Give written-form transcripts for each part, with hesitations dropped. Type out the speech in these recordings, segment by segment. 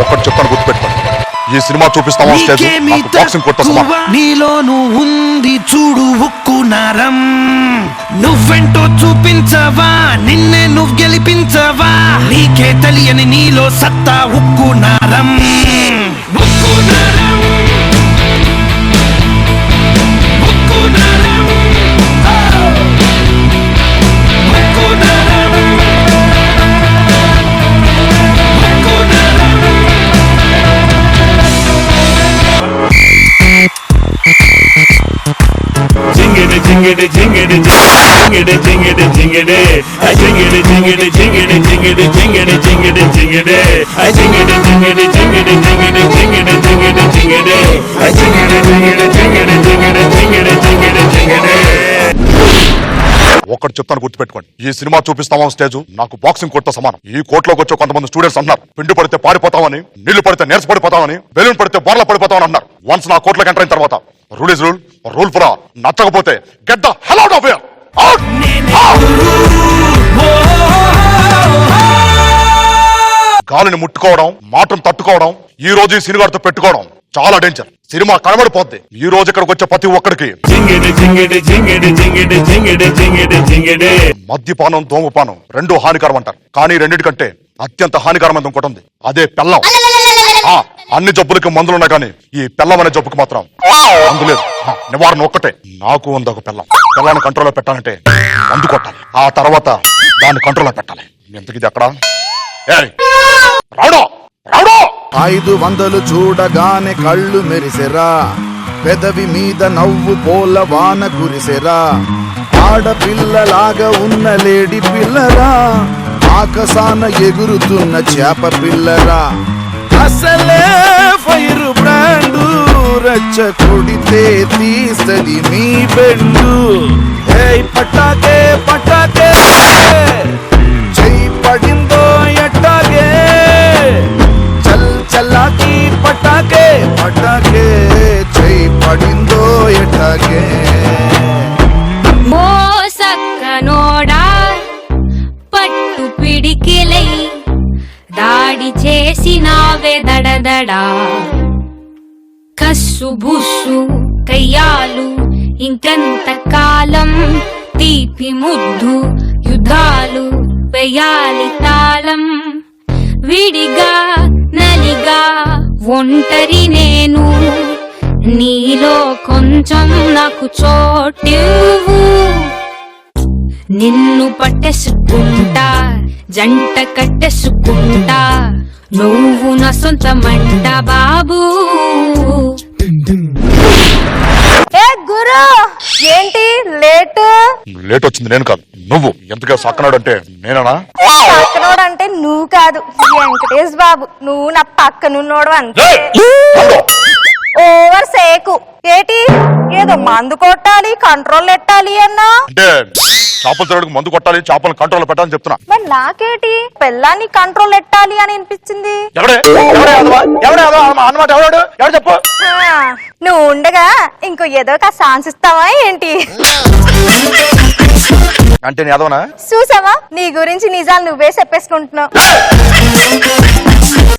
ఒకటి చెప్తాను గుర్తుపెట్టుకోండి, ఈ సినిమా చూపిస్తామా స్టేజ్ బాక్సింగ్ కొట్టేస్తామా. నీలోను ఉంది చూడు ఉక్కు నరం, నువ్వెంటో చూపించవా, నిన్నే నువ్వు గెలిపించవా, నీకే తెలియని నీలో సత్తా ఉక్కు నరం. ఉక్కు నరం, ఉక్కు నరం, ఉక్కు నరం, ఉక్కు నరం. Jingity jingity jingity jingity jingity jingity I jingity jingity jingity jingity jingity jingity jingity I jingity jingity jingity jingity jingity jingity jingity I jingity jingity jingity jingity jingity jingity jingity. ఒకటి చెప్తాను గుర్తుపెట్టుకోండి, ఈ సినిమా చూపిస్తామా స్టేజ్ నాకు boxing కోర్టుతో సమానం. ఈ కోర్టులోకి వచ్చే కొంతమంది students అన్నారు, పిండి పడితే పారిపోతామని, నీళ్లు పడితే నీరస పడిపోతామని, బెలూన్ పడితే బోర్ల పడిపోతామని అన్నారు. వన్స్ నా కోర్టులోకి ఎంటర్ అయిన తర్వాత rule is rule, rule for all. నచ్చకపోతే get the hell out of here. గాలిని ముట్టుకోవడం, మాటను తట్టుకోవడం, ఈ రోజు ఈ సినిమాతో పెట్టుకోవడం చాలా డేంజర్. సినిమా కనబడిపోద్ది. ఈ రోజు ఇక్కడికి వచ్చే ప్రతి ఒక్కడికి మద్యపానం, ధూమపానం రెండు హానికరం అంటారు, కానీ రెండింటికంటే అత్యంత హానికరమైన ఇంకోటి ఉంది, అదే పెళ్ళం. అన్ని జబ్బులకి మందులున్నా కానీ ఈ పెళ్ళం అనే జబ్బుకి మాత్రం మందు లేదు. నివారణ ఒక్కటే, నాకు ఉంది ఒక పెళ్ళం. పెళ్ళాన్ని కంట్రోల్లో పెట్టాలంటే మందు కొట్టాలి, ఆ తర్వాత దాన్ని కంట్రోల్లో పెట్టాలి. ఎందుకు ఇది అక్కడ రావడం రావడం 500 చూడగానే కళ్ళు మెరిసెరా, పెదవి మీద నవ్వు పోల వాన కురిసెరా, ఆడపిల్లలాగా ఉన్న లేడి పిల్లరా, ఆకాశాన ఎగురుతున్న చేప పిల్లరా, అసలే ఫైర్ బ్రాండు, రచ్చ కొడితే తీస్తది మీ బెండు. పటాకే పటాకే చెయ్యి పడిందో ఎట్టాగే, చల్ చల్లాకి పటాకే పటాకే చెయ్యి పడిందో ఎట్టాగే. ఓ సక్కనోడా పట్టు పిడికిలై దాడి చేసినావే దడదడా, కస్సు బుస్సు కయ్యాలు ఇంకంత కాలం, తీపి ముద్దు యుద్ధాలు వేయాలి తాళం, విడిగా నలిగా ఒంటరి నేను, నీలో కొంచెం నాకు చోటివ్వు, నిన్ను పట్టేసుకుంటా జంట కట్టేసుకుంటా, నువ్వు నా సొంతమంట బాబు. గురు ఏంటి లేట్ లేట్ వచ్చింది నేను కాదు నువ్వు. ఎంతగా సక్కనాడు అంటే నేనా? పక్కనోడు అంటే నువ్వు కాదు, వెంకటేష్ బాబు. నువ్వు నా పక్కనున్నోడు అంతే. ఓవర్ సేకు ఏటి ఏదో మందు కొట్టాలి, కంట్రోల్ పెట్టాలి అన్నా. అంటే చేపల తిరగడానికి మందు కొట్టాలి, చేపలను కంట్రోల్ పెట్టాలని చెప్తున్నా. మరి నాకేటి పెళ్ళాన్ని కంట్రోల్ పెట్టాలి అని అనిపించింది. చెప్పు. నువ్వు ఉండగా ఇంకో ఏదో ఒక ఛాన్స్ ఇస్తావా ఏంటి? అంటే నీ అదవనా? చూసావా నీ గురించి నిజాలు నువ్వే చెప్పేసుకుంటున్నావు.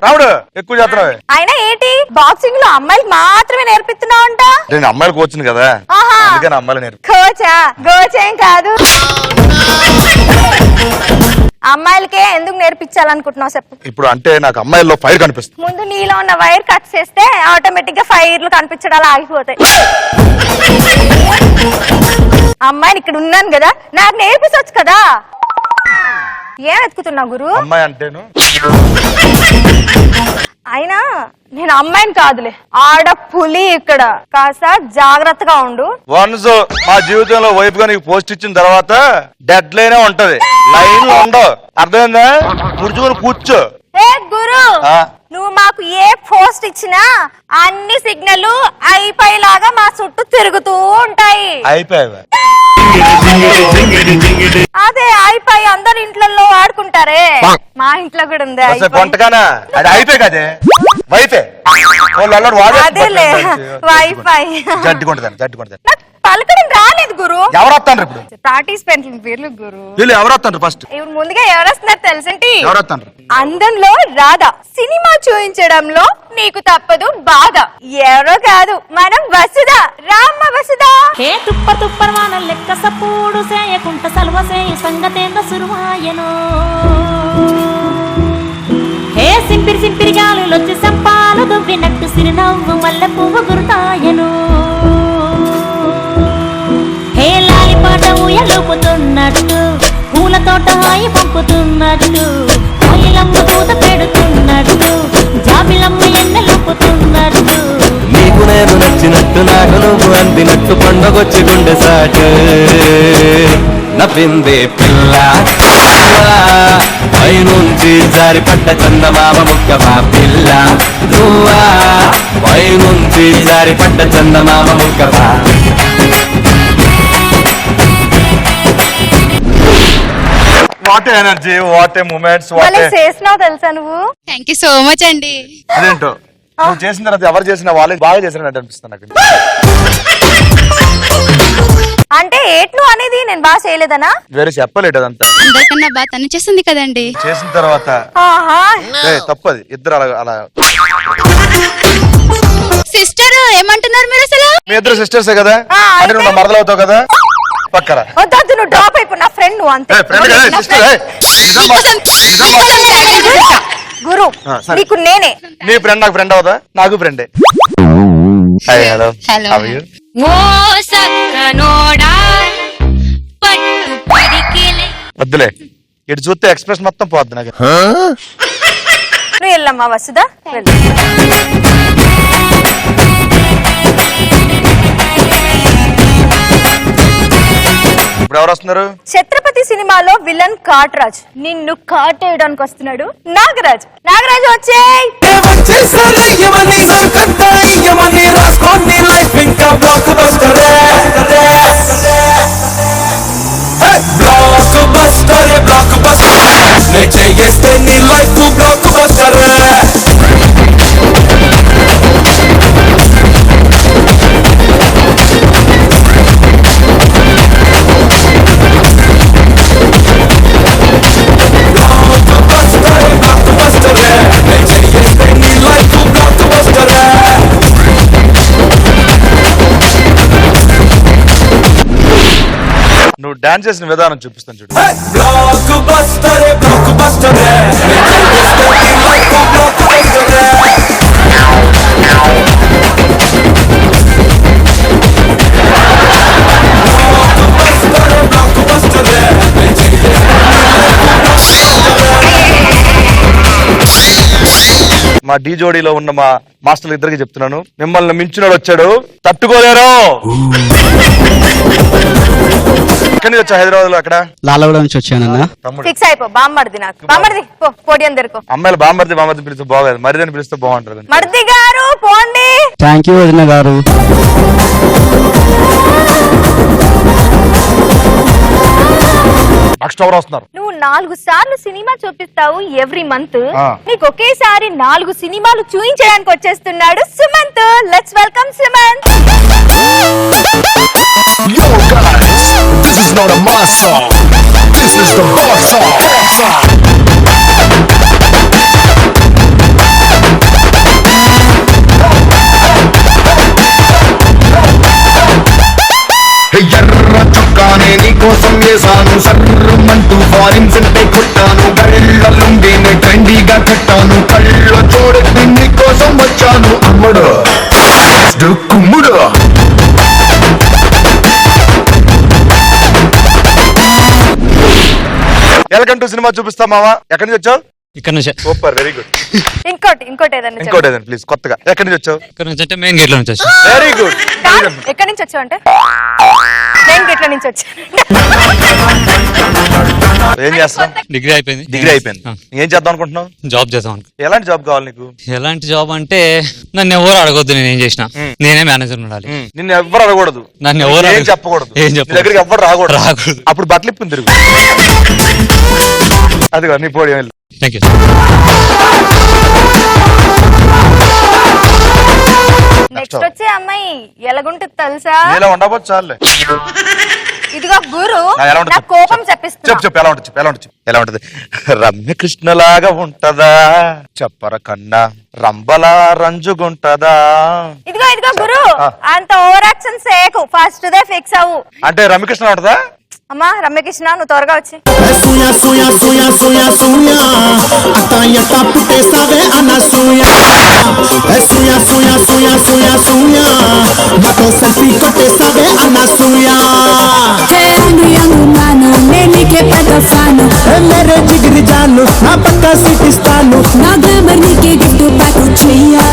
రావుడు ఎక్కువ చేస్తున్నావు. అయినా ఏంటి బాక్సింగ్ లో అమ్మాయిలు మాత్రమే నేర్పిస్తున్నావు అంట? నేను అమ్మాయిలకు వచ్చింది కదా, అందుకని అమ్మాయిలు నేర్పి. కోచా గోచేం కాదు, అమ్మాయిలకే ఎందుకు నేర్పించాలనుకుంటున్నావు చెప్పు. ఇప్పుడు అంటే నాకు అమ్మాయిల్లో ఫైర్ కనిపిస్తుంది. ముందు నీలో ఉన్న వైర్ కట్ చేస్తే ఆటోమేటిక్ గా ఫైర్లు కనిపించడాలు ఆగిపోతాయి. అమ్మాయిని ఇక్కడ ఉన్నాను కదా, నాకు నేర్పించవచ్చు కదా. ఏం వెతుకుతున్నావు గురు? అమ్మాయి అంటేను అయినా నేను అమ్మాయిని కాదులే, ఆడ పులి. ఇక్కడ కాస్త జాగ్రత్తగా ఉండు. వన్స్ మా జీవితంలో వైఫ్ గా నీకు పోస్ట్ ఇచ్చిన తర్వాత డెడ్ లైనే ఉంటది, లైన్ లో ఉండవు. అర్థమైందా? ముడుచుకొని కూర్చో. ఏ గురు, నువ్వు మాకు ఏ పోస్ట్ ఇచ్చినా అన్ని సిగ్నల్ అయిపోయేలాగా మా చుట్టూ తిరుగుతూ ఉంటాయి. అయిపోయావా? అదే అయిపోయి అందరు ఇంట్లో ఆడుకుంటారే, మా ఇంట్లో కూడా ఉంది. కొంటగానా? అది అయిపోయి కదే వైఫే. వాళ్ళు అల్లాడు వాడే అదేలే వైఫై జట్టుకుంటుంది నాకు పలకడం రాలేదు గురు. ఎవరు వస్తాను ఇప్పుడు పార్టిసిపెంట్ల పేర్లు గురు. వీళ్ళు ఎవరు వస్తాను ఫస్ట్ ఇప్పుడు ముందుగా ఎవరు వస్తున్నారు తెలుసంటి? ఎవరు వస్తాను అందంలో రాధా, సినిమా చూయించడంలో నీకు తప్పదు బాధ. ఎవరో కాదు మనం వసుధ. రామ్మ వసుధ. హే తుప్పర్ వాన లెక్క సప్పుడు సేయకుంట సల్వ సేయ సంగతేంద సురువాయను. హే సింపిరి గాలులొచ్చి సంపాలు దువ్వినట్టు సిరినవ్వు మల్లె పువ్వు గురుతాయను. హే లాలిపాట ఊయలుపుతున్నట్టు పూల తోట హాయి పంపుతున్నట్టు కోయిలమ్మ పూత పెడుతున్నట్టు జాబిలమ్మ ఎన్నెలుపుతున్నట్టు. నీకు నేను నచ్చినట్టు నాకు నువ్వు అందినట్టు పండగొచ్చి గుండె సాటు నవ్విందే పిల్ల పైనుంచి జారిపడ్డ చందమామ ముక్కవా పిల్ల నువ్వా పైనుంచి జారిపడ్డ చందమామ ముక్కవా. వాట్ ఎనర్జీ, వాట్ మూమెంట్స్, భలే చేసినావు తెలుసా నువ్వు. థ్యాంక్ యూ సో మచ్ అండి. అదేంటో నువ్వు చేసిన తర్వాత ఎవరు చేసినా వాళ్ళే బాగా చేసినట్టు అనిపిస్తుంది నాకు. అంటే ఏట్లు అనేది నేను బాగా చేయలేదనా? వేరే చెప్పలేడు అదంతా. అందరికన్నా బాగా తను చేస్తుంది కదండి. చేసిన తర్వాత ఆహా. తప్పది ఇద్దరు అలా అలా. సిస్టర్ ఏమంటున్నారు మీరు అసలు? మీ ఇద్దరు సిస్టర్సే కదా, అంటే నువ్వు నా మరదలు అవుతావు కదా పక్కన. వద్దు నువ్వు డ్రాప్ అయిపో. నా ఫ్రెండ్ నువ్వు అంతే. ఫ్రెండ్ కదా నా సిస్టర్. గురు సరే. నీకు నేనే. నీ ఫ్రెండ్ నాకు ఫ్రెండ్ అవుదా? నాకు ఫ్రెండే. Hello hello. ఓ సక్కనోడా పట్టు పిడికిలే. వద్దులే, ఇటు చూస్తే ఎక్స్ప్రెస్ మొత్తం పోద్ది నాకు. నువ్వు వెళ్ళమ్మా వసుదా. ఇప్పుడు ఎవరు వస్తున్నారు? ఛత్రపతి సినిమాలో విలన్ కాట్రాజ్ నిన్ను కాటేయడానికి వస్తున్నాడు నాగరాజ్. నాగరాజ్ వచ్చేయ్. నువ్వు డాన్స్ చేసిన విధానం చూపిస్తాను చూడు. మా డి జోడీలో ఉన్న మా మాస్టర్లు ఇద్దరికి చెప్తున్నాను, మిమ్మల్ని మించినోడు వచ్చాడు, తట్టుకోలేరు. ఎక్కడి నుంచి వచ్చా? హైదరాబాద్ లో. అక్కడ లాలగూడ నుంచి వచ్చానన్నా. తమ్ముడు ఫిక్స్ అయిపో. బామ్మర్ది నాకు బామ్మర్ది పో పోడియం దొరుకు. అమ్మాయిలు బామ్మర్ది పిలిస్తే బాగోదు, మరిదని పిలిస్తే బాగుంటది. మర్ది గారు పోండి. థ్యాంక్ యూ వదిన గారు. నెక్స్ట్ ఎవరు వస్తున్నారు? నువ్వు 4 సార్లు సినిమా చూపిస్తావు ఎవ్రీ మంత్. ఆ. నీకు ఒకేసారి 4 సినిమాలు చూయించడానికి వచ్చేస్తున్నాడు Sumanth. Let's welcome Sumanth. Yo guys, this is not a mass song. This is the boss song. ఎర్ర చుక్కానే నీకోసం వేసాను, సర్రమంటూ ఫారిన్ సెంటే కొట్టాను, గళ్ళ లుంగిని ట్రెండీగా కట్టాను, కళ్ళ చూడకి నీకోసం వచ్చాను అమ్ముడు కుమ్ముడు. వెల్కమ్ టు సినిమా చూపిస్తా మావా. ఎక్కడి నుంచి వచ్చావు? ఇక్కడ నుంచి. Super, very good. ఇంకోటి ఏదన్నా ఇంకోటి ఏదైనా ప్లీజ్ కొత్తగా. ఎక్కడి నుంచి వచ్చావు? ఇక్కడ నుంచి అంటే మెయిన్ గేట్ లో నుంచి వచ్చి. Very good. కాదు, ఎక్కడి నుంచి వచ్చావు అంటే నేను గెట్ల నుంచి వచ్చాను. ఏం చేస్తావు? డిగ్రీ అయిపోయింది. డిగ్రీ అయిపోయింది. ఏం చేద్దాం అనుకుంటున్నావు? జాబ్ చేద్దాం అనుకో. ఎలాంటి జాబ్ కావాలి నీకు? ఎలాంటి జాబ్ అంటే నన్ను ఎవరు అడగొద్దు, నేను ఏం చేసిన నేనే మేనేజర్ ఉండాలి. నిన్ను ఎవ్వరు అడగకూడదు, నన్ను ఎవరు ఏం చెప్పకూడదు, ఏం నీ చెప్పకూడదు. దగ్గరికి ఎవ్వరు రాకూడదు. రాకూడదు. అప్పుడు బట్టలు ఇప్పింది తిరుగు. అదిగో నీ పోడి. Thank you. నెక్స్ట్ వచ్చే అమ్మాయి ఎలాగుంటుంది తెలుసా? ఇలా ఉండబోచ్చు చాలే. ఇదిగో గురు ఎలా ఉంటుంది? నా కోపం చెప్పిస్తున్నా. చెప్పు ఎలా ఉంటుంది? ఎలా ఉంటుంది? రమ్యకృష్ణలాగా ఉంటదా, చెప్పర కన్నా రంబలా రంజుగుంటదా. ఇదిగో గురు అంత ఓవర్ యాక్షన్ సేకు, ఫస్ట్ దే ఫిక్స్ అవ్వు. అంటే రమ్యకృష్ణ ఉంటదా? అమ్మా రమ్యకృష్ణ నువ్వు త్వరగా వచ్చి. సూయా సూయా సూయా సూయా సూయా అత్త ఎట్ట పుట్టేసావే అన్న సూయా. సూయా సూయా సూయా సూయా సూయా నాతో సెల్ఫీ కొట్టేసావే అన్న సూయా. మేరే జిగిరి జాను నా పక్క సీట్ ఇస్తాను, నా గ్లామర్ నీకే గిఫ్ట్ ప్యాక్ చెయ్యా.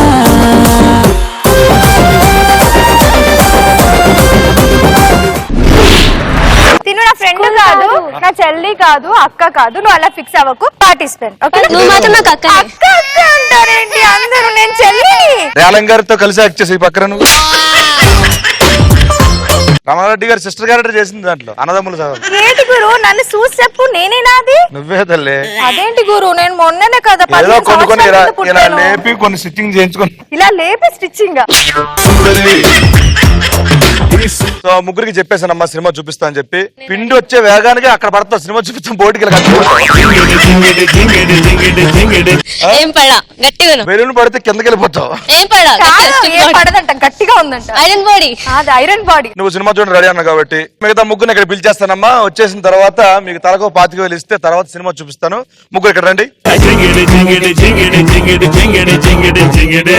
తిను నా ఫ్రెండ్ కాదు, నా చెల్లి కాదు, అక్క కాదు. నువ్వు అలా ఫిక్స్ అవ్వకు. పార్టిసిపెంట్. నువ్వు మాత్రం నాకు అక్క అక్క అంటారేంటి అందరూ? నేను చెల్లి. రేలం గారితో కలిసి యాక్ట్ చేసి ఈ పక్కన నువ్వు. రమారెడ్డి గారి సిస్టర్ క్యారెక్టర్ చేసింది దాంట్లో అన్నదమ్ములు సగం. ఏంటి గురు నన్ను చూసి చెప్పు, నేనే నాది. నువ్వే తల్లి. అదేంటి గురు నేను మొన్ననే కదా ఏదో 15 కొన్ని సంవత్సరాల ముందు ఇలా పుట్టాను. లేపి కొన్ని సిట్టింగ్ చేయించుకుని ఇలా లేపి స్టిచ్చింగ్. సో ముగ్గురికి చెప్పేసానమ్మా సినిమా చూపిస్తా అని చెప్పి. పిండి వచ్చే వేగానికి అక్కడ పడతావు సినిమా చూపిస్తాం బోటికి ఏం పడా గట్టిగా బెలూన్ పడితే కిందకి వెళ్ళిపోతావు. ఏం పడా పడదంట, గట్టిగా ఉందంట. Iron body. అది ఐరన్ బాడీ. నువ్వు సినిమా చూడండి రెడీ అన్నా కాబట్టి మిగతా ముగ్గురు ఇక్కడ పిలిచేస్తానమ్మా. వచ్చేసిన తర్వాత మీకు తలకు 25,000 ఇస్తే తర్వాత సినిమా చూపిస్తాను. ముగ్గురు ఇక్కడ రండి. Jingity, jingity, jingity, jingity, jingity, jingity, jingity.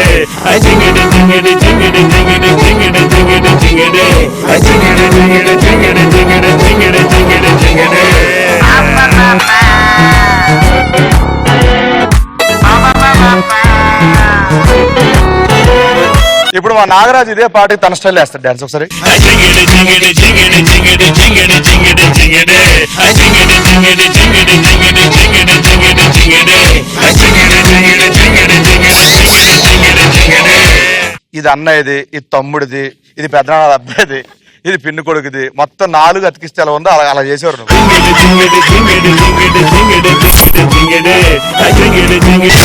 I jingity, jingity, jingity, jingity, jingity, jingity, jingity. I jingity, jingity, jingity, jingity, jingity, jingity, jingity. ఇప్పుడు మా నాగరాజు ఇదే పాటకి తన స్టైల్ వేస్తాడు డాన్స్ ఒకసారి. I jingity, jingity, jingity, jingity, jingity, jingity, jingity. I jingity, jingity, jingity, jingity, jingity, jingity, jingity. I jingity, jingity, jingity, jingity, jingity, jingity. ఇది అన్నయ్యది, ఇది తమ్ముడిది, ఇది పెద్దనాన్న అబ్బాయిది, ఇది పిన్ని కొడుకుది. మొత్తం 4 అతికిస్తే ఎలా ఉందో అలా చేసేవారు నువ్వు. Jingity, jingity, jingity, jingity, jingity, jingity, jingity. I jingity, jingity.